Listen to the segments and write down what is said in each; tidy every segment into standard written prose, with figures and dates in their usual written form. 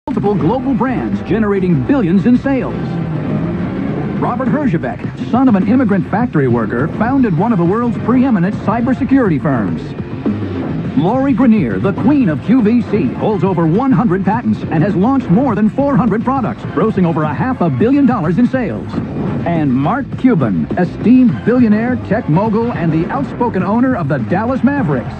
multiple global brands generating billions in sales. Robert Herjavec, son of an immigrant factory worker, founded one of the world's preeminent cybersecurity firms. Lori Grenier, the queen of QVC, holds over 100 patents and has launched more than 400 products, grossing over $500 million in sales. And Mark Cuban, esteemed billionaire, tech mogul, and the outspoken owner of the Dallas Mavericks.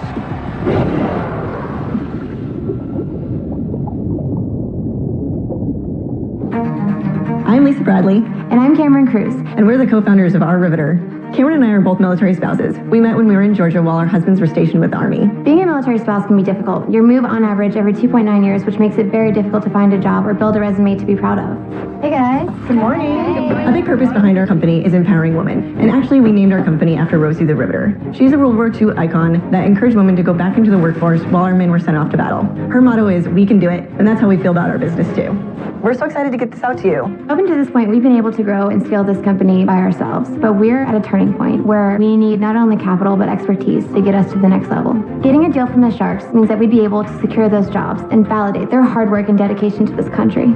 I'm Lisa Bradley. And I'm Cameron Cruz. And we're the co-founders of Our Riveter. Cameron and I are both military spouses. We met when we were in Georgia while our husbands were stationed with the Army. Being a military spouse can be difficult. You move on average every 2.9 years, which makes it very difficult to find a job or build a resume to be proud of. Hey guys. Good morning. A big purpose behind our company is empowering women. And actually, we named our company after Rosie the Riveter. She's a World War II icon that encouraged women to go back into the workforce while our men were sent off to battle. Her motto is, "We can do it," and that's how we feel about our business too. We're so excited to get this out to you. Up until this point, we've been able to grow and scale this company by ourselves, but we're at a turning point where we need not only capital but expertise to get us to the next level. Getting a deal from the Sharks means that we'd be able to secure those jobs and validate their hard work and dedication to this country.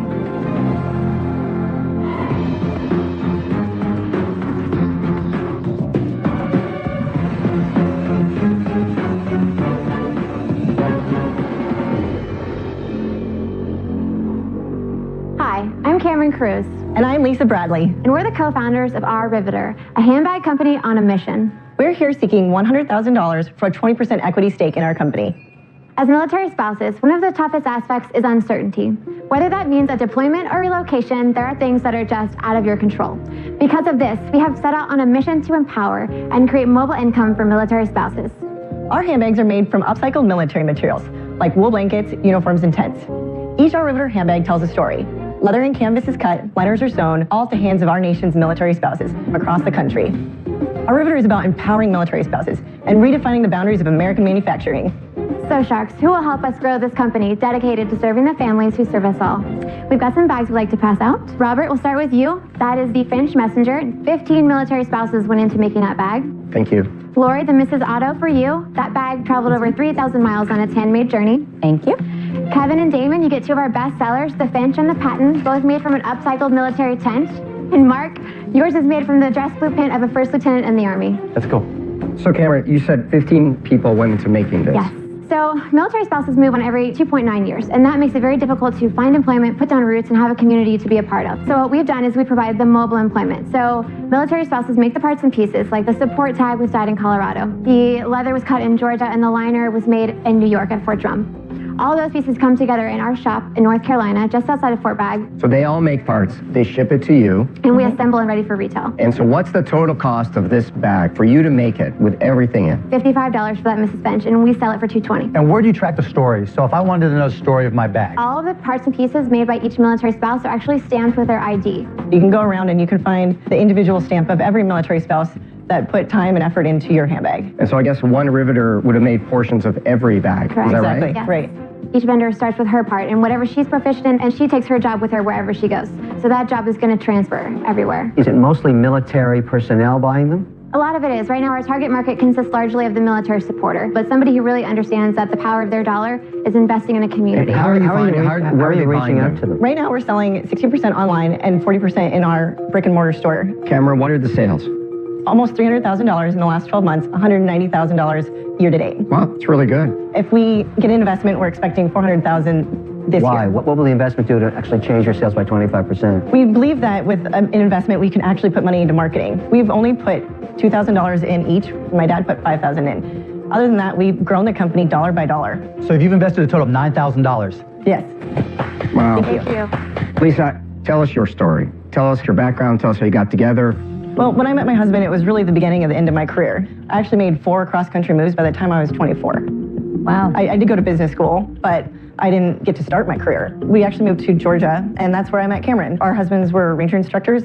Hi, I'm Cameron Cruz. And I'm Lisa Bradley. And we're the co-founders of Our Riveter, a handbag company on a mission. We're here seeking $100,000 for a 20% equity stake in our company. As military spouses, one of the toughest aspects is uncertainty. Whether that means a deployment or relocation, there are things that are just out of your control. Because of this, we have set out on a mission to empower and create mobile income for military spouses. Our handbags are made from upcycled military materials, like wool blankets, uniforms, and tents. Each Our Riveter handbag tells a story. Leather and canvas is cut, liners are sewn, all at the hands of our nation's military spouses across the country. Our Riveter is about empowering military spouses and redefining the boundaries of American manufacturing. So Sharks, who will help us grow this company dedicated to serving the families who serve us all? We've got some bags we'd like to pass out. Robert, we'll start with you. That is the Finch Messenger. 15 military spouses went into making that bag. Thank you. Lori, the Mrs. Otto for you. That bag traveled over 3,000 miles on its handmade journey. Thank you. Kevin and Damon, you get two of our best sellers, the Finch and the Patton, both made from an upcycled military tent. And Mark, yours is made from the dress blueprint of a first lieutenant in the Army. That's cool. So Cameron, you said 15 people went into making this. Yes. So military spouses move on every 2.9 years, and that makes it very difficult to find employment, put down roots, and have a community to be a part of. So what we've done is we provide the mobile employment. So military spouses make the parts and pieces, like the support tag was dyed in Colorado. The leather was cut in Georgia, and the liner was made in New York at Fort Drum. All those pieces come together in our shop in North Carolina, just outside of Fort Bragg. So they all make parts, they ship it to you. And we assemble and ready for retail. And so what's the total cost of this bag for you to make it with everything in? $55 for that Mrs. Finch, and we sell it for $220. And where do you track the story? So if I wanted to know the story of my bag. All of the parts and pieces made by each military spouse are actually stamped with their ID. You can go around and you can find the individual stamp of every military spouse that put time and effort into your handbag. And so I guess one riveter would have made portions of every bag. Correct. Is that Exactly. right? Yes. Right. Each vendor starts with her part and whatever she's proficient in, and she takes her job with her wherever she goes. So that job is going to transfer everywhere. Is it mostly military personnel buying them? A lot of it is. Right now, our target market consists largely of the military supporter, but somebody who really understands that the power of their dollar is investing in a community. How are you finding, Where are you reaching out to them? Right now we're selling 60% online and 40% in our brick and mortar store. Cameron, what are the sales? Almost $300,000 in the last 12 months, $190,000 year to date. Wow, it's really good. If we get an investment, we're expecting $400,000 this Why? year. What will the investment do to actually change your sales by 25%? We believe that with an investment, we can actually put money into marketing. We've only put $2,000 in each. My dad put $5,000 in. Other than that, we've grown the company dollar by dollar. So you've invested a total of $9,000. Yes. Wow. Thank you. Lisa, tell us your story. Tell us your background. Tell us how you got together. Well, when I met my husband, it was really the beginning of the end of my career. I actually made 4 cross-country moves by the time I was 24. Wow. I did go to business school, but I didn't get to start my career. We actually moved to Georgia, and that's where I met Cameron. Our husbands were ranger instructors.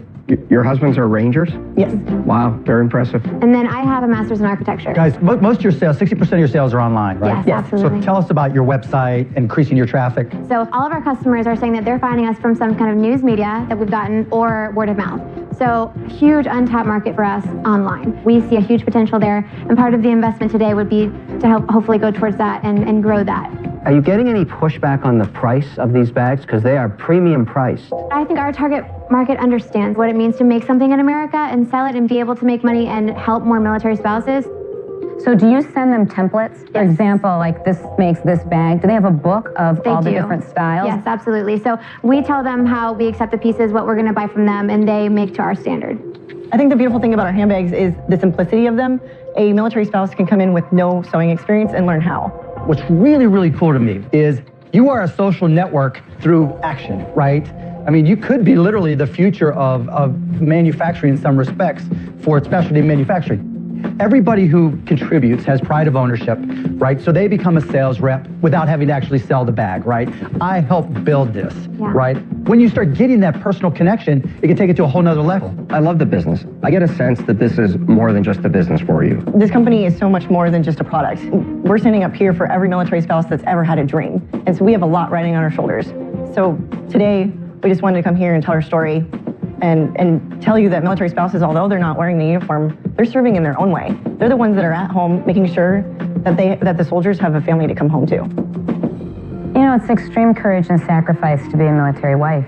Your husbands are rangers? Yes. Wow, very impressive. And then I have a master's in architecture. Guys, most of your sales, 60% of your sales are online, right? Yes, absolutely. So tell us about your website, increasing your traffic. So all of our customers are saying that they're finding us from some kind of news media that we've gotten or word of mouth. So huge untapped market for us online. We see a huge potential there, and part of the investment today would be to help hopefully go towards that and grow that. Are you getting any pushback on the price of these bags? Because they are premium priced. I think our target market understands what it means to make something in America and sell it and be able to make money and help more military spouses. So do you send them templates? For example, like this makes this bag. Do they have a book of all the different styles? Yes, absolutely. So we tell them how we accept the pieces, what we're going to buy from them, and they make to our standard. I think the beautiful thing about our handbags is the simplicity of them. A military spouse can come in with no sewing experience and learn how. What's really, really cool to me is you are a social network through action, right? I mean, you could be literally the future of manufacturing in some respects for specialty manufacturing. Everybody who contributes has pride of ownership, right? So they become a sales rep without having to actually sell the bag, right? I helped build this, right? When you start getting that personal connection, it can take it to a whole nother level. I love the business. I get a sense that this is more than just a business for you. This company is so much more than just a product. We're standing up here for every military spouse that's ever had a dream. And so we have a lot riding on our shoulders. So today, we just wanted to come here and tell our story and tell you that military spouses, although they're not wearing the uniform, they're serving in their own way. They're the ones that are at home making sure that the soldiers have a family to come home to. You know, it's extreme courage and sacrifice to be a military wife.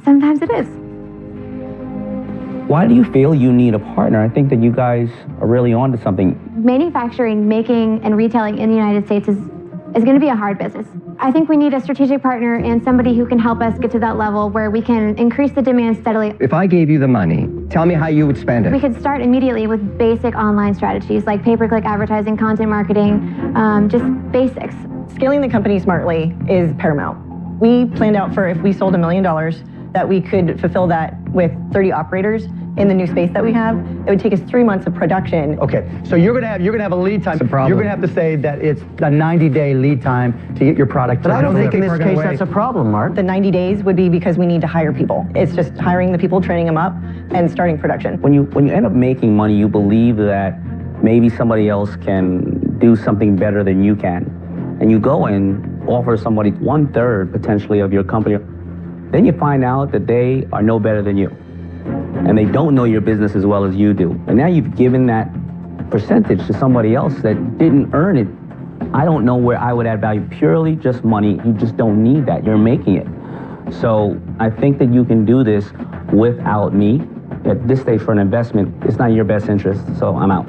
Sometimes it is. Why do you feel you need a partner? I think that you guys are really onto something. Manufacturing, making, and retailing in the United States is going to be a hard business. I think we need a strategic partner and somebody who can help us get to that level where we can increase the demand steadily. If I gave you the money, tell me how you would spend it. We could start immediately with basic online strategies like pay-per-click advertising, content marketing, just basics. Scaling the company smartly is paramount. We planned out for if we sold $1 million, that we could fulfill that with 30 operators in the new space that we have. It would take us 3 months of production. Okay, so you're gonna have a lead time. You're gonna have to say that it's a 90-day lead time to get your product. But I don't think in this case that's a problem, Mark. The 90 days would be because we need to hire people. It's just hiring the people, training them up, and starting production. When you end up making money, you believe that maybe somebody else can do something better than you can. And you go and offer somebody 1/3 potentially of your company. Then you find out that they are no better than you. And they don't know your business as well as you do. And now you've given that percentage to somebody else that didn't earn it. I don't know where I would add value. Purely just money. You just don't need that. You're making it. So I think that you can do this without me. At this stage for an investment, it's not in your best interest, so I'm out.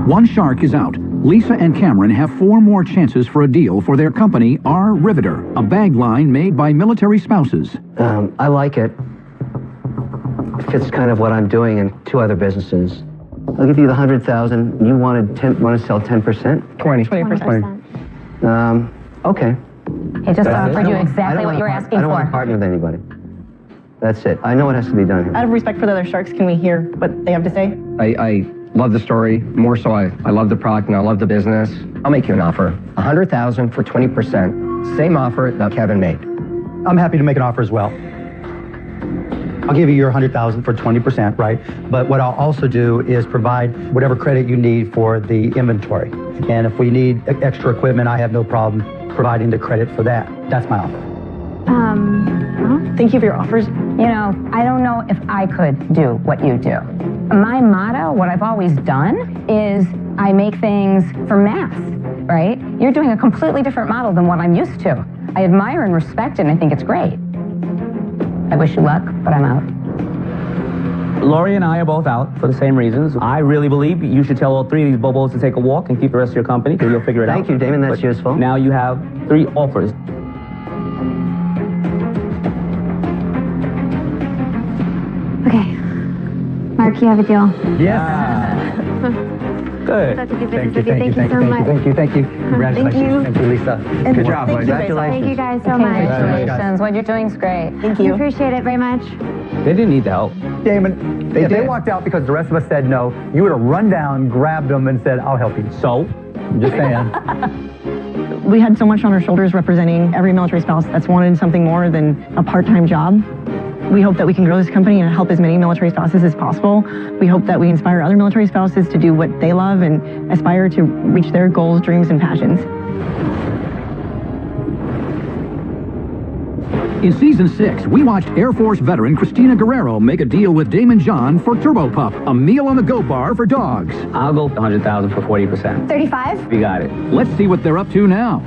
One shark is out. Lisa and Cameron have 4 more chances for a deal for their company, R Riveter, a bag line made by military spouses. I like it. It fits kind of what I'm doing in 2 other businesses. I'll give you the 100,000. You want to sell 10%? 20%. Okay. He just offered you exactly what you were asking I don't want for. to partner with anybody. That's it. I know what has to be done here. Out of respect for the other sharks, can we hear what they have to say? I love the story. More so, I love the product and I love the business. I'll make you an offer. 100,000 for 20%. Same offer that Kevin made. I'm happy to make an offer as well. I'll give you your 100,000 for 20%, right? But what I'll also do is provide whatever credit you need for the inventory. And if we need extra equipment, I have no problem providing the credit for that. That's my offer. Thank you for your offers. You know, I don't know if I could do what you do. My motto, what I've always done, is I make things for mass, right? You're doing a completely different model than what I'm used to. I admire and respect it, and I think it's great. I wish you luck, but I'm out. Lori and I are both out for the same reasons. I really believe you should tell all 3 of these bobos to take a walk and keep the rest of your company, because you'll figure it out. Thank you, Damon. That's useful. Now you have 3 offers. Okay. Mark, you have a deal. Yes. Good. Such a good business with you. Thank you so much. Thank you. Congratulations. Thank you, Lisa. Good job, boys. Thank you guys so much. Congratulations. What you're doing is great. Thank We you. appreciate it very much. They didn't need the help. Damon, if they walked out because the rest of us said no, you would have run down, grabbed them, and said, I'll help you. So? I'm just saying. We had so much on our shoulders representing every military spouse that's wanted something more than a part-time job. We hope that we can grow this company and help as many military spouses as possible. We hope that we inspire other military spouses to do what they love and aspire to reach their goals, dreams, and passions. In Season 6, we watched Air Force veteran Christina Guerrero make a deal with Damon John for Turbo Pup, a meal-on-the-go bar for dogs. I'll go 100,000 for 40%. 35? You got it. Let's see what they're up to now.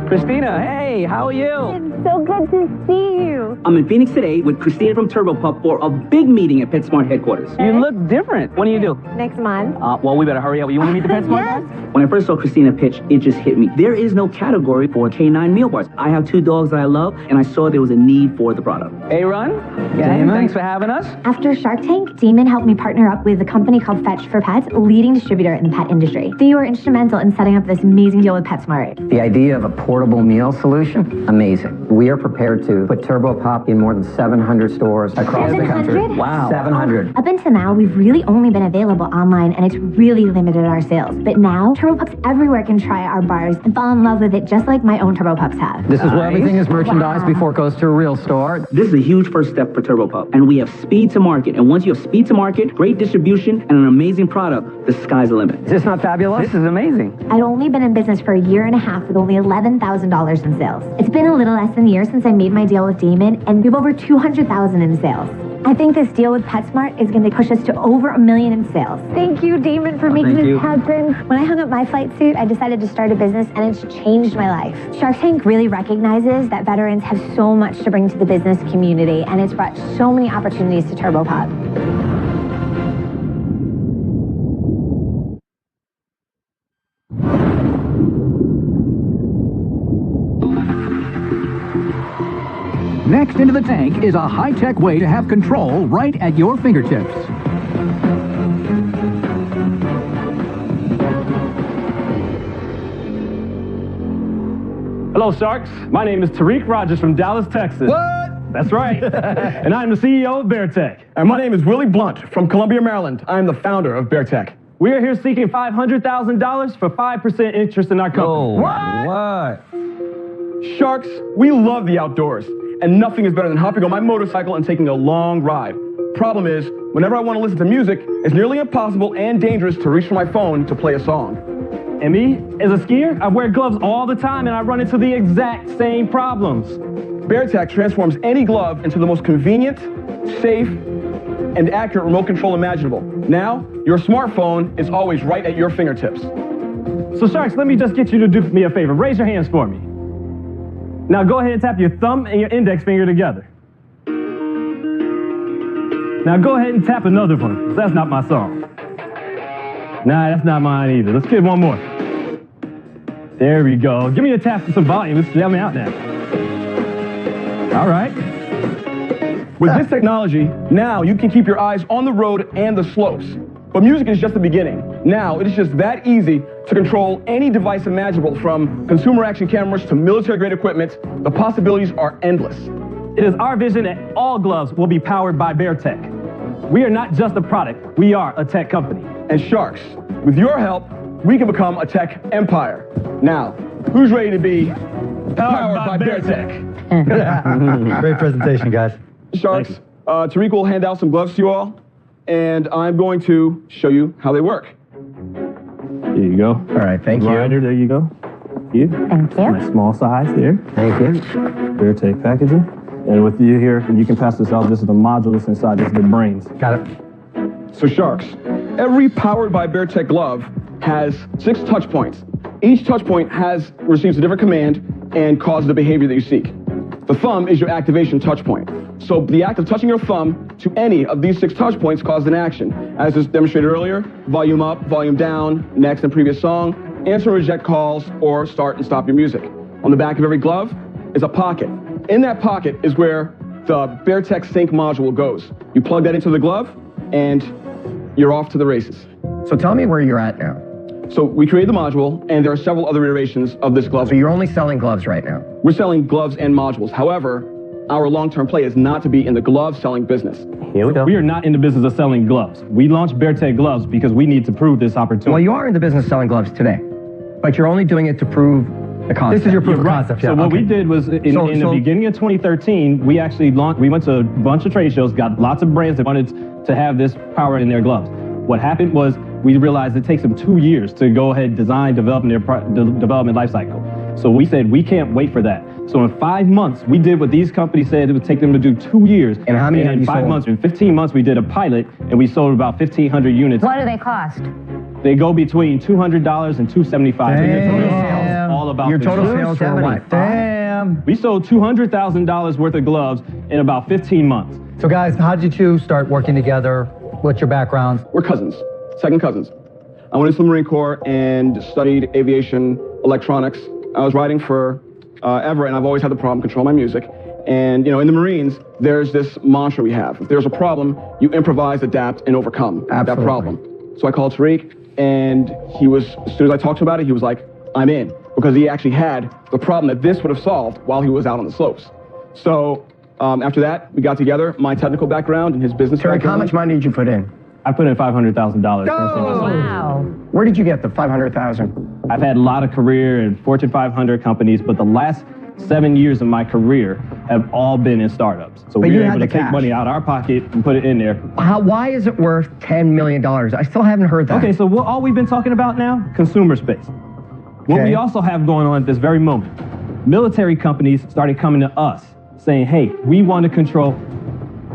Christina, hey, how are you? It's so good to see you. I'm in Phoenix today with Christina from Turbo Pup for a big meeting at PetSmart headquarters. You look different. When do you do? Next month. Well, we better hurry up. You want to meet the PetSmart guys? When I first saw Christina pitch, it just hit me. There is no category for canine meal bars. I have 2 dogs that I love, and I saw there was a need for the product. Hey, Ron. Yeah, thanks for having us. After Shark Tank, Damon helped me partner up with a company called Fetch for Pets, a leading distributor in the pet industry. They were instrumental in setting up this amazing deal with PetSmart. The idea of a portable meal solution, amazing. We are prepared to put Turbo Pup in more than 700 stores across the country. 700? Wow. 700. Up until now, we've really only been available online, and it's really limited our sales. But now, Turbo Pups everywhere can try our bars and fall in love with it just like my own Turbo Pups have. This is where everything is merchandised before it goes to a real store. This is a huge first step for Turbo Pup, and we have speed to market. And once you have speed to market, great distribution, and an amazing product, the sky's the limit. Is this not fabulous? This is amazing. I'd only been in business for a year and a half with only $11,000 in sales. It's been a little less than a year since I made my deal with Damon, and we have over $200,000 in sales. I think this deal with PetSmart is going to push us to over $1 million in sales. Thank you, Damon, for making this happen. When I hung up my flight suit, I decided to start a business, and it's changed my life. Shark Tank really recognizes that veterans have so much to bring to the business community, and it's brought so many opportunities to Turbo Pup. Next into the tank is a high-tech way to have control right at your fingertips. Hello, Sharks. My name is Tariq Rogers from Dallas, Texas. What? That's right. And I'm the CEO of BearTech. And my name is Willie Blunt from Columbia, Maryland. I'm the founder of BearTech. We are here seeking $500,000 for 5% interest in our company. What? Sharks, we love the outdoors. And nothing is better than hopping on my motorcycle and taking a long ride. Problem is, whenever I want to listen to music, it's nearly impossible and dangerous to reach for my phone to play a song. And me, as a skier, I wear gloves all the time and I run into the exact same problems. BearTech transforms any glove into the most convenient, safe, and accurate remote control imaginable. Now, your smartphone is always right at your fingertips. So Sharks, let me just get you to do me a favor. Raise your hands for me. Now go ahead and tap your thumb and your index finger together. Now go ahead and tap another one, 'cause that's not my song. Nah, that's not mine either. Let's get one more. There we go. Give me a tap for some volume. Let's jam me out now. All right. With this technology, now you can keep your eyes on the road and the slopes. But music is just the beginning. Now, it is just that easy to control any device imaginable, from consumer action cameras to military-grade equipment. The possibilities are endless. It is our vision that all gloves will be powered by BearTech. We are not just a product, we are a tech company. And Sharks, with your help, we can become a tech empire. Now, who's ready to be powered by BearTech? Great presentation, guys. Sharks, Tariq will hand out some gloves to you all, and I'm going to show you how they work. There you go. All right, thank you. Rider, there you go. You. Thank you. Nice small size there. Thank you. BearTech packaging. And with you here, and you can pass this out. This is the modules inside. This is the brains. Got it. So Sharks, every powered by BearTech glove has 6 touch points. Each touch point receives a different command and causes the behavior that you seek. The thumb is your activation touch point. So the act of touching your thumb to any of these 6 touch points causes an action. As was demonstrated earlier, volume up, volume down, next and previous song, answer and reject calls, or start and stop your music. On the back of every glove is a pocket. In that pocket is where the BearTech Sync module goes. You plug that into the glove, and you're off to the races. So tell me where you're at now. So we created the module, and there are several other iterations of this glove. So you're only selling gloves right now? We're selling gloves and modules. However, our long-term play is not to be in the glove selling business. Here we go. We are not in the business of selling gloves. We launched BearTech gloves because we need to prove this opportunity. Well, you are in the business of selling gloves today, but you're only doing it to prove the concept. This is your proof of concept, yeah. So what we did was, in the beginning of 2013, we actually launched, we went to a bunch of trade shows, got lots of brands that wanted to have this power in their gloves. What happened was, we realized it takes them 2 years to go ahead, design, develop in their development life cycle. So we said, we can't wait for that. So in 5 months, we did what these companies said it would take them to do 2 years. And how many And have in you 5 sold? months, in 15 months, we did a pilot, and we sold about 1,500 units. What do they cost? They go between $200 and $275. So your total sales, all about Your this. total sales are what? Damn. We sold $200,000 worth of gloves in about 15 months. So guys, how did you two start working together? What's your backgrounds? We're cousins, second cousins. I went into the Marine Corps and studied aviation electronics. I was writing for ever, and I've always had the problem control my music. And, you know, in the Marines, there's this mantra we have. If there's a problem, you improvise, adapt, and overcome that problem. So I called Tariq, and he was, as soon as I talked to him about it, he was like, I'm in. Because he actually had the problem that this would have solved while he was out on the slopes. So after that, we got together, my technical background and his business Tariq, background. how much money did you put in? I put in $500,000. Wow. Where did you get the $500,000? I've had a lot of career in Fortune 500 companies, but the last 7 years of my career have all been in startups. So But we you were had able to the take cash. money out of our pocket and put it in there. Why is it worth $10 million? I still haven't heard that. Okay, so all we've been talking about now, consumer space. What Okay. we also have going on at this very moment, military companies started coming to us saying, hey, we want to control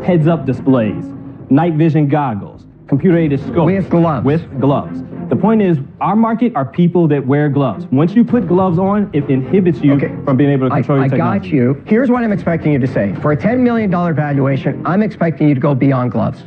heads-up displays, night vision goggles, computer-aided scopes. With gloves. With gloves. The point is, our market are people that wear gloves. Once you put gloves on, it inhibits you from being able to control your I technology. got you. Here's what I'm expecting you to say. For a $10 million valuation, I'm expecting you to go beyond gloves.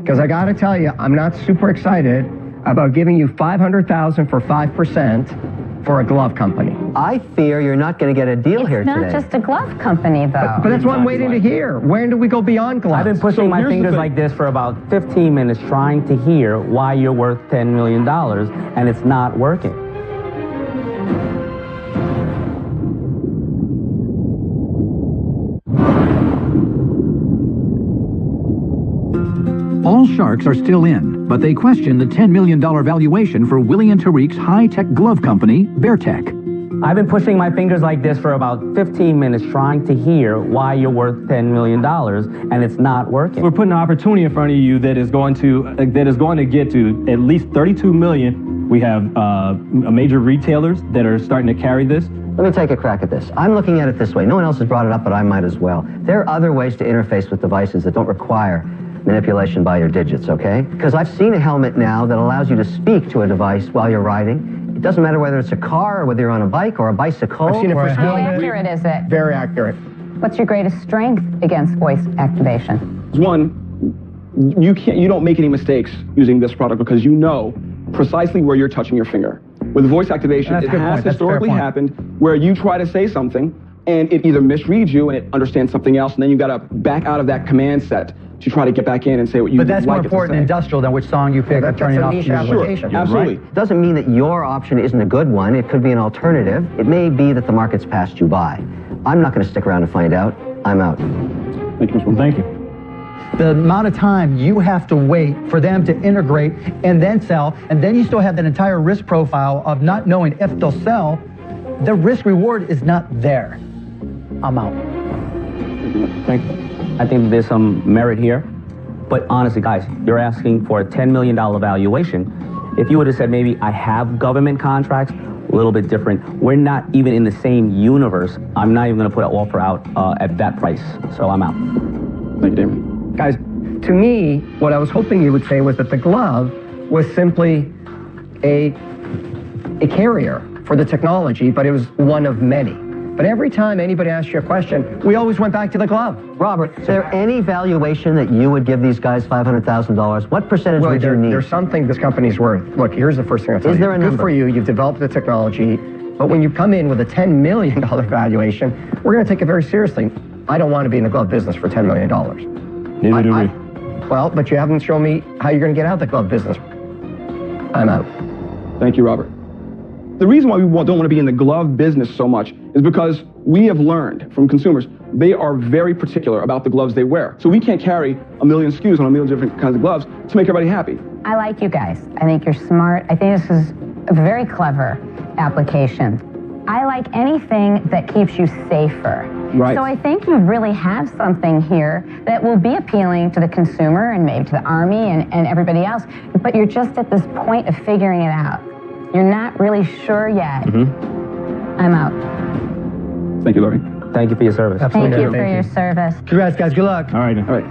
Because I got to tell you, I'm not super excited about giving you $500,000 for 5% for a glove company. I fear you're not going to get a deal here It's not today. just a glove company, though. But that's what I'm waiting to hear. When do we go beyond gloves? I've been pushing my here's the fingers thing. like this for about 15 minutes trying to hear why you're worth $10 million, and it's not working. All sharks are still in, but they question the $10 million valuation for Willie and Tariq's high-tech glove company, Beartech. I've been pushing my fingers like this for about 15 minutes trying to hear why you're worth $10 million, and it's not working. We're putting an opportunity in front of you that is going to get to at least 32 million. We have major retailers that are starting to carry this. Let me take a crack at this. I'm looking at it this way. No one else has brought it up, but I might as well. There are other ways to interface with devices that don't require manipulation by your digits, okay? Because I've seen a helmet now that allows you to speak to a device while you're riding. It doesn't matter whether it's a car or whether you're on a bike or a bicycle. I've seen it for How speaking. accurate is it? Very accurate. What's your greatest strength against voice activation? One, you don't make any mistakes using this product because you know precisely where you're touching your finger. With voice activation, That's a it good has point. That's a fair historically point. happened where you try to say something and it either misreads you and it understands something else, and then you got to back out of that command set to try to get back in and say what you But that's more like it to important say. industrial than which song you pick or That's turning a off. niche to your application. Sure, absolutely. Doesn't mean that your option isn't a good one. It could be an alternative. It may be that the market's passed you by. I'm not going to stick around to find out. I'm out. Thank you, Mr. Well, thank you. The amount of time you have to wait for them to integrate and then sell, and then you still have that entire risk profile of not knowing if they'll sell, the risk reward is not there. I'm out. Thank you. I think there's some merit here. But honestly, guys, you're asking for a $10 million valuation. If you would have said maybe I have government contracts, a little bit different. We're not even in the same universe. I'm not even going to put an offer out at that price. So I'm out. Thank you, Damon. Guys, to me, what I was hoping you would say was that the glove was simply a carrier for the technology, but it was one of many. But every time anybody asked you a question, we always went back to the glove. Robert, is there any valuation that you would give these guys $500,000? What percentage Well, would you need? there's something this company's worth. Look, here's the first thing I'll tell you. Is there a Good number? for you. You've developed the technology. But when you come in with a $10 million valuation, we're going to take it very seriously. I don't want to be in the glove business for $10 million. Neither do we. Well, but you haven't shown me how you're going to get out of the glove business. I'm out. Thank you, Robert. The reason why we don't want to be in the glove business so much is because we have learned from consumers, they are very particular about the gloves they wear. So we can't carry a million SKUs on a million different kinds of gloves to make everybody happy. I like you guys. I think you're smart. I think this is a very clever application. I like anything that keeps you safer. Right. So I think you really have something here that will be appealing to the consumer and maybe to the Army and everybody else, but you're just at this point of figuring it out. You're not really sure yet. I'm out. Thank you, Larry. Thank you for your service. Thank you for your service. Congrats, guys. Good luck. All right. All right.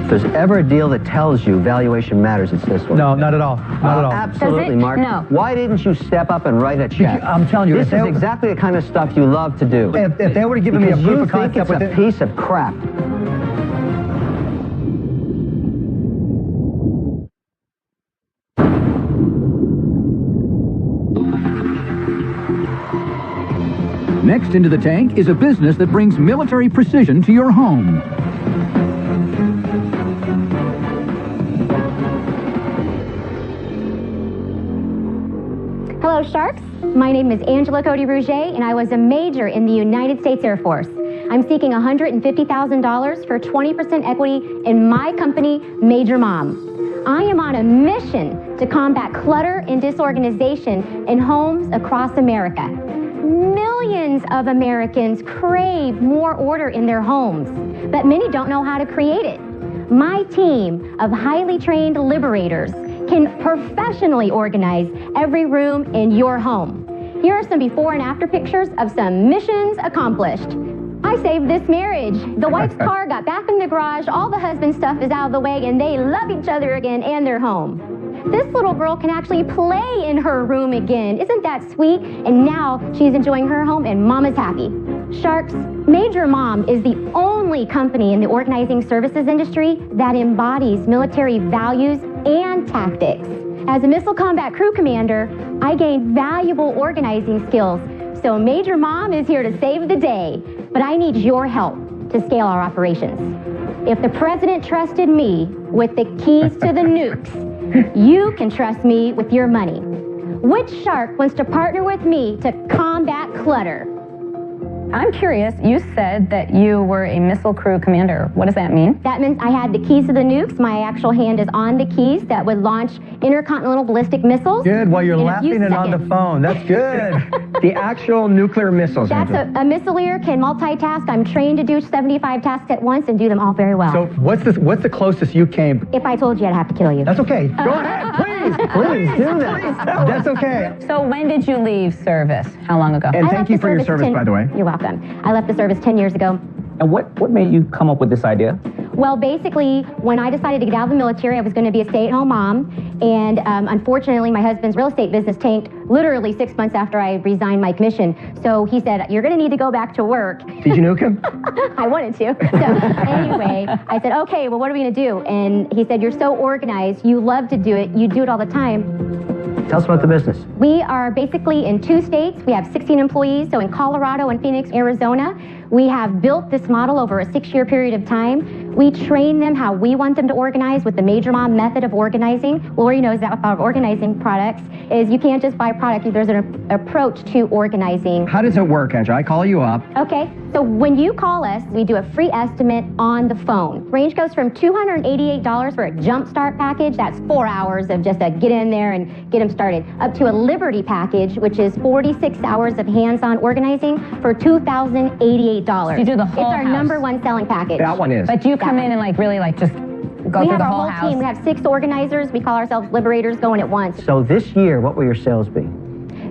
If there's ever a deal that tells you valuation matters, it's this one. No, not at all. Not at all. Absolutely, Mark. No. Why didn't you step up and write a check? I'm telling you, this is exactly the kind of stuff you love to do. If they would have given me a proof of concept with it's a piece of crap. Next into the tank is a business that brings military precision to your home. Hello, Sharks. My name is Angela Cody-Rouget, and I was a major in the United States Air Force. I'm seeking $150,000 for 20% equity in my company, Major Mom. I am on a mission to combat clutter and disorganization in homes across America. Millions of Americans crave more order in their homes, but many don't know how to create it. My team of highly trained liberators can professionally organize every room in your home. Here are some before and after pictures of some missions accomplished. I saved this marriage. The wife's car got back in the garage, all the husband's stuff is out of the way, and they love each other again and their home. This little girl can actually play in her room again. Isn't that sweet? And now she's enjoying her home and Mama's happy. Sharks, Major Mom is the only company in the organizing services industry that embodies military values and tactics. As a missile combat crew commander, I gained valuable organizing skills. So Major Mom is here to save the day, but I need your help to scale our operations. If the president trusted me with the keys to the nukes, you can trust me with your money. Which shark wants to partner with me to combat clutter? I'm curious, you said that you were a missile crew commander. What does that mean? That means I had the keys to the nukes. My actual hand is on the keys that would launch intercontinental ballistic missiles. Good, while you're laughing and on the phone. That's good. The actual nuclear missiles. That's a missileer can multitask. I'm trained to do 75 tasks at once and do them all very well. So what's the closest you came? If I told you, I'd have to kill you. That's okay. Go ahead, please. Please do that. That's okay. So when did you leave service? How long ago? And thank you for your service, by the way. You're welcome. I left the service 10 years ago. And what made you come up with this idea? Well, basically, when I decided to get out of the military, I was going to be a stay-at-home mom. And unfortunately, my husband's real estate business tanked literally 6 months after I resigned my commission. So he said, you're going to need to go back to work. Did you nuke him? I wanted to. So anyway, I said, okay, well, what are we going to do? And he said, you're so organized. You love to do it. You do it all the time. Tell us about the business. We are basically in 2 states. We have 16 employees, so in Colorado and Phoenix, Arizona. We have built this model over a 6-year period of time. We train them how we want them to organize with the Major Mom method of organizing. Lori knows that about organizing products is you can't just buy a product. There's an approach to organizing. How does it work, Angela? I call you up. Okay, so when you call us, we do a free estimate on the phone. Range goes from $288 for a jump start package. That's 4 hours of just a get in there and get them started. Up to a Liberty package, which is 46 hours of hands-on organizing for $2,088. You do the whole It's our house. #1 selling package. That one is. But you come in and really just go through the whole house. We have our whole team. We have 6 organizers. We call ourselves liberators going at once. So this year, what will your sales be?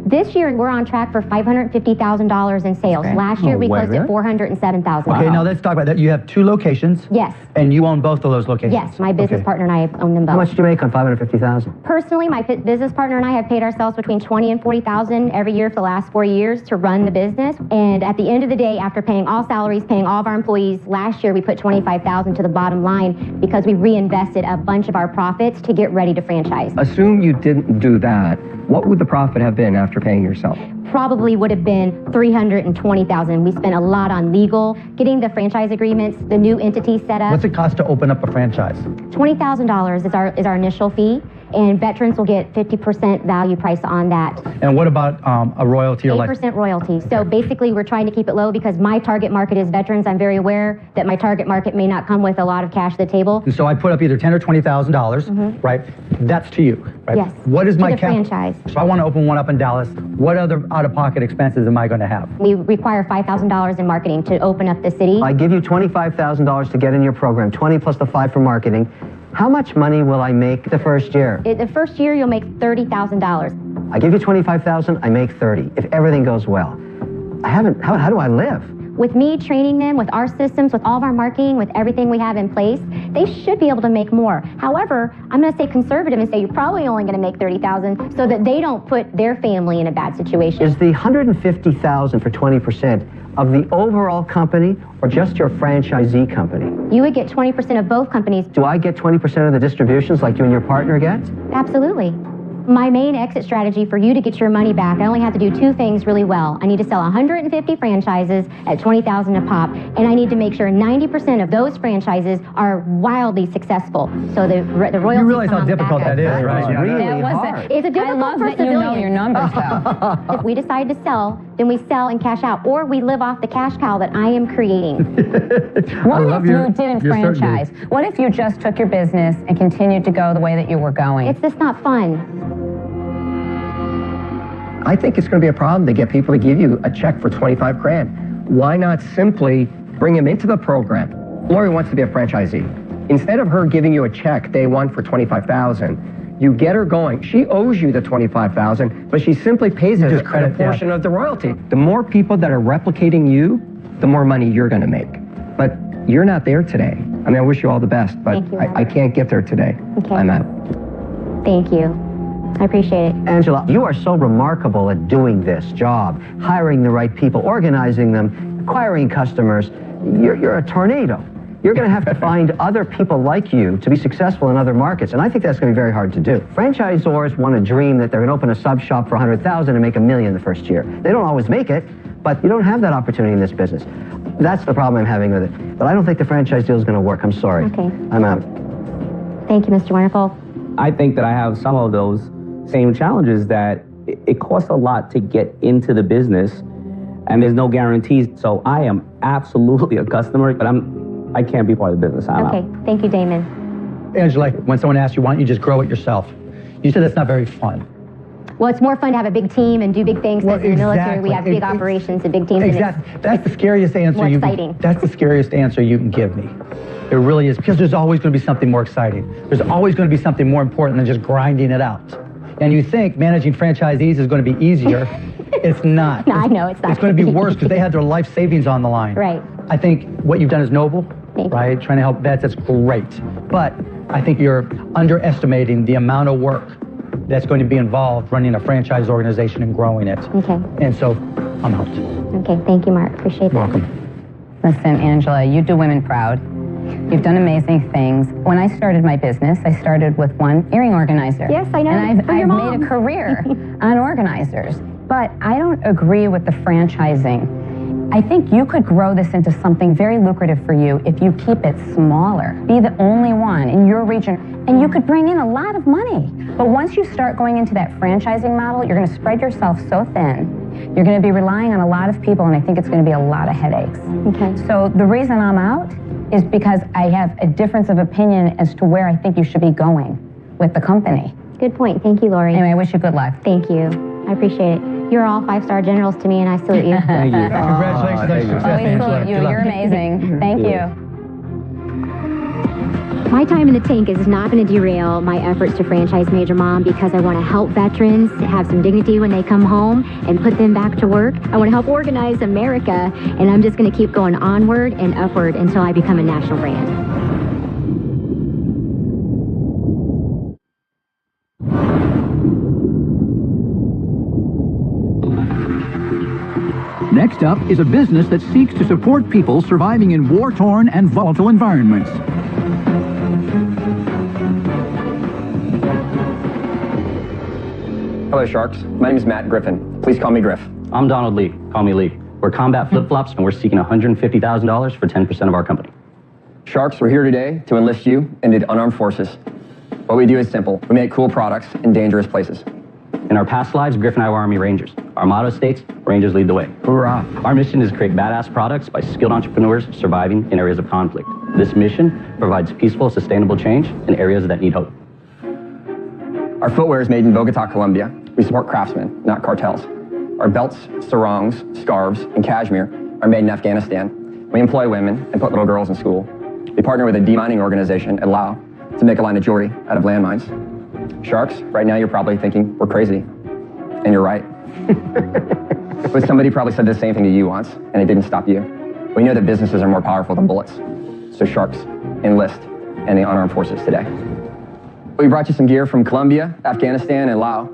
This year, we're on track for $550,000 in sales. Last year, we closed at $407,000. Okay, now let's talk about that. You have 2 locations. Yes. And you own both of those locations. Yes, my business partner and I own them both. How much did you make on $550,000? Personally, my business partner and I have paid ourselves between $20,000 and $40,000 every year for the last 4 years to run the business. And at the end of the day, after paying all salaries, paying all of our employees, last year we put $25,000 to the bottom line because we reinvested a bunch of our profits to get ready to franchise. Assume you didn't do that. What would the profit have been after paying yourself? Probably would have been $320,000. We spent a lot on legal, getting the franchise agreements, the new entity set up. What's it cost to open up a franchise? $20,000 is our initial fee, and veterans will get 50% value price on that. And what about a royalty or 8% royalty. So basically, we're trying to keep it low because my target market is veterans. I'm very aware that my target market may not come with a lot of cash to the table. And so I put up either $10,000 or $20,000, right? That's to you, right? Yes. What is To my the franchise. So I want to open one up in Dallas. What other out-of-pocket expenses am I going to have? We require $5,000 in marketing to open up the city. I give you $25,000 to get in your program, 20 plus the 5 for marketing. How much money will I make the first year? The first year, you'll make $30,000. I give you $25,000, I make 30, if everything goes well. how do I live? With me training them, with our systems, with all of our marketing, with everything we have in place, they should be able to make more. However, I'm going to stay conservative and say you're probably only going to make $30,000 so that they don't put their family in a bad situation. Is the $150,000 for 20% of the overall company or just your franchisee company? You would get 20% of both companies. Do I get 20% of the distributions like you and your partner get? Absolutely. My main exit strategy for you to get your money back, I only have to do two things really well. I need to sell 150 franchises at $20,000 a pop, and I need to make sure 90% of those franchises are wildly successful. So the royalties. You realize come how on the difficult back that end. is, right? Really hard. It's a difficult I love for that you know civilians. your numbers, though. If we decide to sell, then we sell and cash out, or we live off the cash cow that I am creating. What if you didn't franchise? What if you just took your business and continued to go the way that you were going? It's just not fun. I think it's going to be a problem to get people to give you a check for 25 grand. Why not simply bring them into the program? Lori wants to be a franchisee. Instead of her giving you a check day one for 25,000, you get her going. She owes you the 25,000, but she simply pays it as a portion of the royalty. The more people that are replicating you, the more money you're going to make. But you're not there today. I mean, I wish you all the best, but I can't get there today. Okay. I'm out. Thank you. I appreciate it. Angela, you are so remarkable at doing this job, hiring the right people, organizing them, acquiring customers. You're a tornado. You're going to have to find other people like you to be successful in other markets, and I think that's going to be very hard to do. Franchisors want to dream that they're going to open a sub shop for $100,000 and make $1 million the first year. They don't always make it, but you don't have that opportunity in this business. That's the problem I'm having with it. But I don't think the franchise deal is going to work. I'm sorry. Okay. I'm out. Thank you, Mr. Wonderful. I think that I have some of those same challenges, that it costs a lot to get into the business and there's no guarantees. So I am absolutely a customer, but I can't be part of the business. I'm Okay, out. thank you, Damon. Angela, when someone asks you, why don't you just grow it yourself? You said that's not very fun. Well, it's more fun to have a big team and do big things, because in the military we have big operations and big teams. Exactly. That's the scariest answer more you exciting. That's the scariest answer you can give me. It really is, because there's always going to be something more exciting. There's always going to be something more important than just grinding it out. And you think managing franchisees is going to be easier. It's not. No, I know it's not. It's going to be worse because they had their life savings on the line. Right. I think what you've done is noble, Thank you. right? Trying to help vets, that's great. But I think you're underestimating the amount of work that's going to be involved running a franchise organization and growing it. Okay. And so I'm out. Okay, thank you, Mark. Appreciate that. Welcome. Listen, Angela, you do women proud. You've done amazing things. When I started my business, I started with one earring organizer. Yes, I know. And For your I've mom. made a career on organizers. But I don't agree with the franchising. I think you could grow this into something very lucrative for you if you keep it smaller. Be the only one in your region, and you could bring in a lot of money. But once you start going into that franchising model, you're going to spread yourself so thin. You're going to be relying on a lot of people, and I think it's going to be a lot of headaches. Okay. So the reason I'm out is because I have a difference of opinion as to where I think you should be going with the company. Good point. Thank you, Lori. Anyway, I wish you good luck. Thank you. I appreciate it. You're all 5-star generals to me, and I salute you. Thank you. Congratulations on your success, Always Angela. salute you. Good luck. You're amazing. Thank you. My time in the tank is not going to derail my efforts to franchise Major Mom, because I want to help veterans to have some dignity when they come home and put them back to work. I want to help organize America, and I'm just going to keep going onward and upward until I become a national brand. Next up is a business that seeks to support people surviving in war-torn and volatile environments. Hello, Sharks. My name is Matt Griffin. Please call me Griff. I'm Donald Lee. Call me Lee. We're Combat Flip-Flops, and we're seeking $150,000 for 10% of our company. Sharks, we're here today to enlist you into the unarmed forces. What we do is simple. We make cool products in dangerous places. In our past lives, Griff and I were Army Rangers. Our motto states, Rangers lead the way. Hoorah. Our mission is to create badass products by skilled entrepreneurs surviving in areas of conflict. This mission provides peaceful, sustainable change in areas that need hope. Our footwear is made in Bogota, Colombia. We support craftsmen, not cartels. Our belts, sarongs, scarves, and cashmere are made in Afghanistan. We employ women and put little girls in school. We partner with a demining organization at Laos to make a line of jewelry out of landmines. Sharks, right now you're probably thinking we're crazy. And you're right. But somebody probably said the same thing to you once, and it didn't stop you. We know that businesses are more powerful than bullets. So sharks enlist in the unarmed forces today. We brought you some gear from Colombia, Afghanistan, and Laos.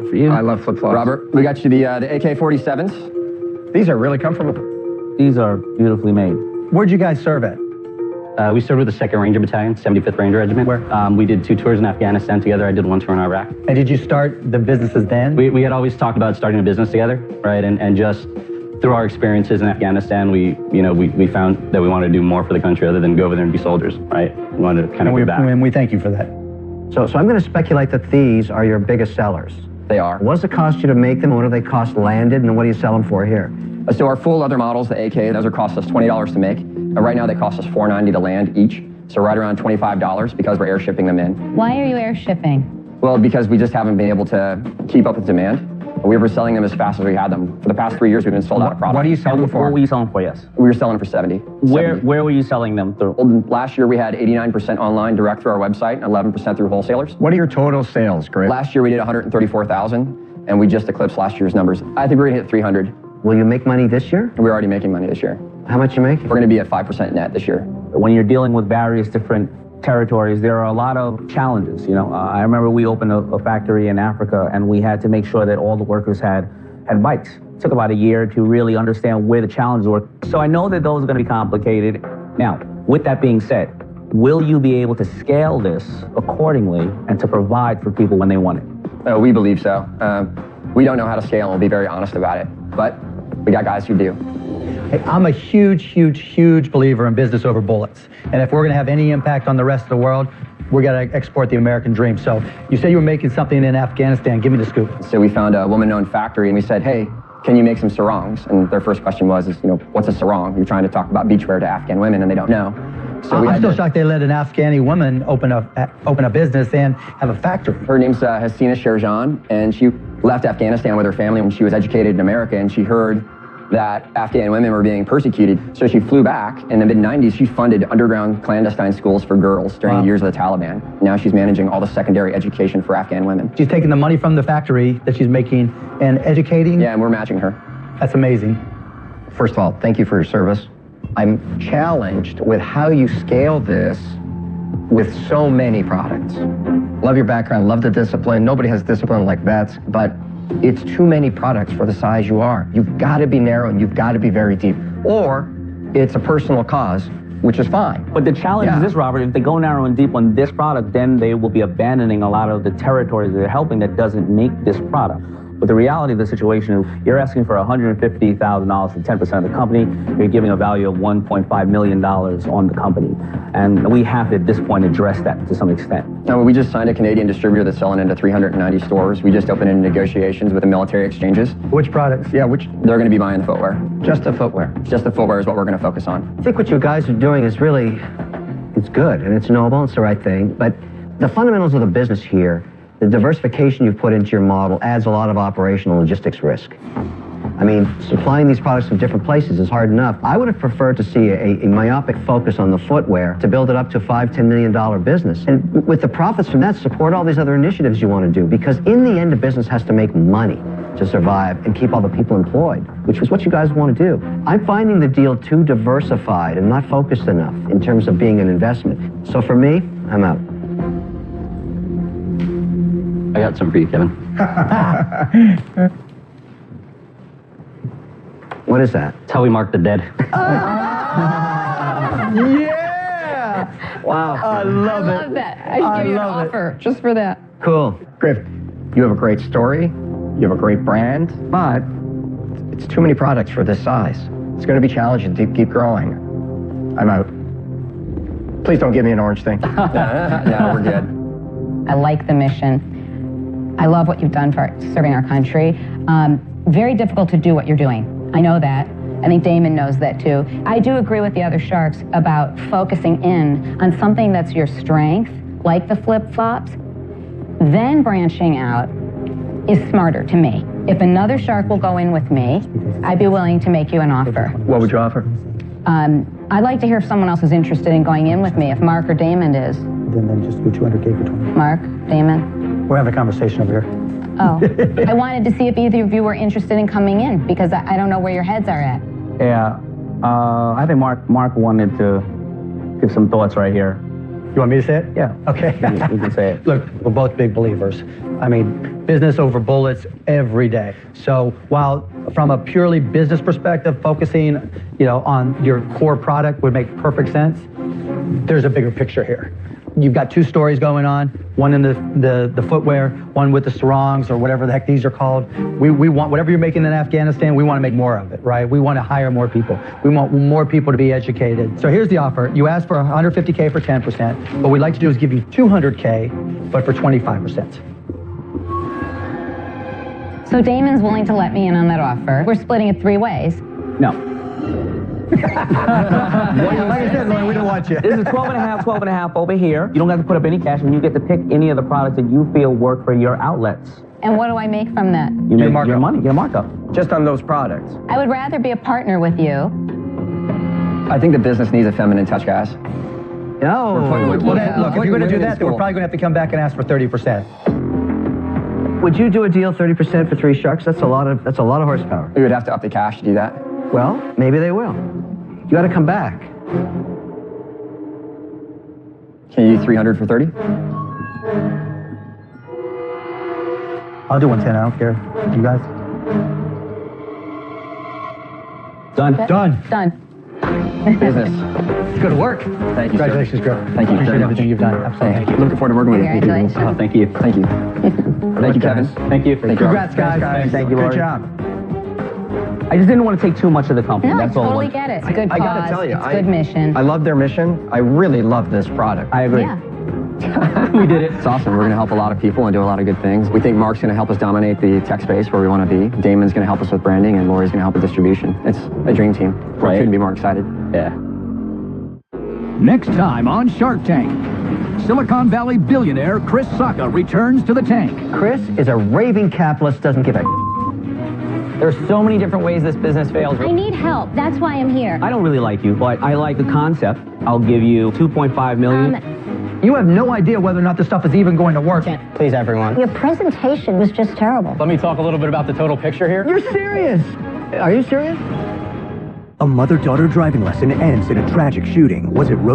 For you. I love flip-flops. Robert, we got you the AK-47s. These are really comfortable. These are beautifully made. Where'd you guys serve at? We served with the 2nd Ranger Battalion, 75th Ranger Regiment. Where? We did 2 tours in Afghanistan together. I did 1 tour in Iraq. And did you start the businesses then? We had always talked about starting a business together, right? And just through our experiences in Afghanistan, we found that we wanted to do more for the country other than go over there and be soldiers, right? We wanted to kind of give back. And we thank you for that. So I'm going to speculate that these are your biggest sellers. They are. What does it cost you to make them? What do they cost landed? And what do you sell them for here? So our full leather models, the AK, those are cost us $20 to make. Right now they cost us $4.90 to land each. So right around $25 because we're air shipping them in. Why are you air shipping? Well, because we just haven't been able to keep up with demand. We were selling them as fast as we had them. For the past 3 years, we've been sold out of product. What are you selling them for? What were you selling for, yes? We were selling for 70. Where were you selling them through? Well, last year we had 89% online direct through our website and 11% through wholesalers. What are your total sales, Griff? Last year we did 134,000 and we just eclipsed last year's numbers. I think we're gonna hit 300. Will you make money this year? We're already making money this year. How much you make? We're gonna be at 5% net this year. When you're dealing with various different territories, there are a lot of challenges. I remember we opened a factory in Africa and we had to make sure that all the workers had bikes. It took about a year to really understand where the challenges were. So I know that those are going to be complicated. Now, with that being said, will you be able to scale this accordingly and to provide for people when they want it? We believe so. We don't know how to scale and we'll be very honest about it, but we got guys who do. Hey, I'm a huge believer in business over bullets. And if we're going to have any impact on the rest of the world, we got to export the American dream. So you said you were making something in Afghanistan. Give me the scoop. So we found a woman-owned factory and we said, hey, can you make some sarongs? And their first question was, what's a sarong? You're trying to talk about beachwear to Afghan women and they don't know. So I'm still shocked they let an Afghani woman open a business and have a factory. Her name's Hasina Sherjan, and she left Afghanistan with her family when she was educated in America, and she heard that Afghan women were being persecuted. So she flew back. In the mid-90s, she funded underground clandestine schools for girls during the years of the Taliban. Now she's managing all the secondary education for Afghan women. She's taking the money from the factory that she's making and educating? Yeah, and we're matching her. That's amazing. First of all, thank you for your service. I'm challenged with how you scale this with so many products. Love your background, love the discipline. Nobody has discipline like that, but it's too many products for the size you are. You've got to be narrow and you've got to be very deep. Or it's a personal cause, which is fine. But the challenge is this, Robert, if they go narrow and deep on this product, then they will be abandoning a lot of the territories they're helping that doesn't make this product. But the reality of the situation is you're asking for $150,000 to 10% of the company. You're giving a value of $1.5 million on the company. And we have to, at this point, address that to some extent. Now, we just signed a Canadian distributor that's selling into 390 stores. We just opened in negotiations with the military exchanges. Which products? Yeah, they're going to be buying the footwear. Just the footwear? Just the footwear is what we're going to focus on. I think what you guys are doing is really, it's good and it's noble, it's the right thing. But the fundamentals of the business here, the diversification you've put into your model adds a lot of operational logistics risk. I mean, supplying these products from different places is hard enough. I would have preferred to see a myopic focus on the footwear to build it up to a $5–10 million business. And with the profits from that, support all these other initiatives you want to do. Because in the end, a business has to make money to survive and keep all the people employed, which is what you guys want to do. I'm finding the deal too diversified and not focused enough in terms of being an investment. So for me, I'm out. I got some for you, Kevin. What is that? It's how we mark the dead. Yeah! Wow. I love it. I love that. I should give you an offer just for that. Cool. Griff, you have a great story, you have a great brand, but it's too many products for this size. It's going to be challenging to keep growing. I'm out. Please don't give me an orange thing. No, we're good. I like the mission. I love what you've done for serving our country. Very difficult to do what you're doing. I know that. I think Damon knows that too. I do agree with the other sharks about focusing in on something that's your strength, like the flip-flops, then branching out is smarter to me. If another shark will go in with me, I'd be willing to make you an offer. What would you offer? I'd like to hear if someone else is interested in going in with me, if Mark or Damon is. Then just go 200K for 20. Mark, Damon? We're having a conversation over here. Oh, I wanted to see if either of you were interested in coming in because I don't know where your heads are at. Yeah, I think Mark wanted to give some thoughts right here. You want me to say it? Yeah. Okay. You can say it. Look, we're both big believers. I mean, business over bullets every day. So while from a purely business perspective, focusing, on your core product would make perfect sense, there's a bigger picture here. You've got two stories going on, one in the footwear, one with the sarongs or whatever the heck these are called. We want, whatever you're making in Afghanistan, we want to make more of it, right? We want to hire more people. We want more people to be educated. So here's the offer. You asked for $150K for 10%. What we'd like to do is give you $200K, but for 25%. So Damon's willing to let me in on that offer. We're splitting it 3 ways. No. Like I said, Lauren, we don't want you. This is 12 and a half over here. You don't have to put up any cash, and you get to pick any of the products that you feel work for your outlets. And what do I make from that? You make your money, get a markup. Just on those products. I would rather be a partner with you. I think the business needs a feminine touch, guys. No. Well, then, look, if you're going to do that, then we're probably going to have to come back and ask for 30%. Would you do a deal 30% for 3 sharks? That's a lot of horsepower. We would have to up the cash to do that. Well, maybe they will. You got to come back. Can you do 300 for 30? I'll do 110. I don't care. You guys? Done. Okay. Done. Done. Business. It's good work. Thank you, Congratulations, sir. girl. Thank you Appreciate very much. everything you've done. Absolutely. Thank you. Looking forward to working with you. Congratulations. Oh, thank you. Thank you. Thank you, Kevin. Thank you. Thank you. Congrats, guys. Thank you, Good Lori. job. I just didn't want to take too much of the company. No, I That's all. totally get it. It's a good I cause. got to tell you, it's a good mission. I love their mission. I really love this product. I agree. Yeah. We did it. It's awesome. We're going to help a lot of people and do a lot of good things. We think Mark's going to help us dominate the tech space where we want to be. Damon's going to help us with branding, and Lori's going to help with distribution. It's a dream team. Right. I couldn't be more excited. Yeah. Next time on Shark Tank, Silicon Valley billionaire Chris Sacca returns to the tank. Chris is a raving capitalist, doesn't give a... There's so many different ways this business fails. I need help. That's why I'm here. I don't really like you, but I like the concept. I'll give you $2.5 million. You have no idea whether or not this stuff is even going to work. Please, everyone. Your presentation was just terrible. Let me talk a little bit about the total picture here. You're serious? Are you serious? A mother-daughter driving lesson ends in a tragic shooting. Was it road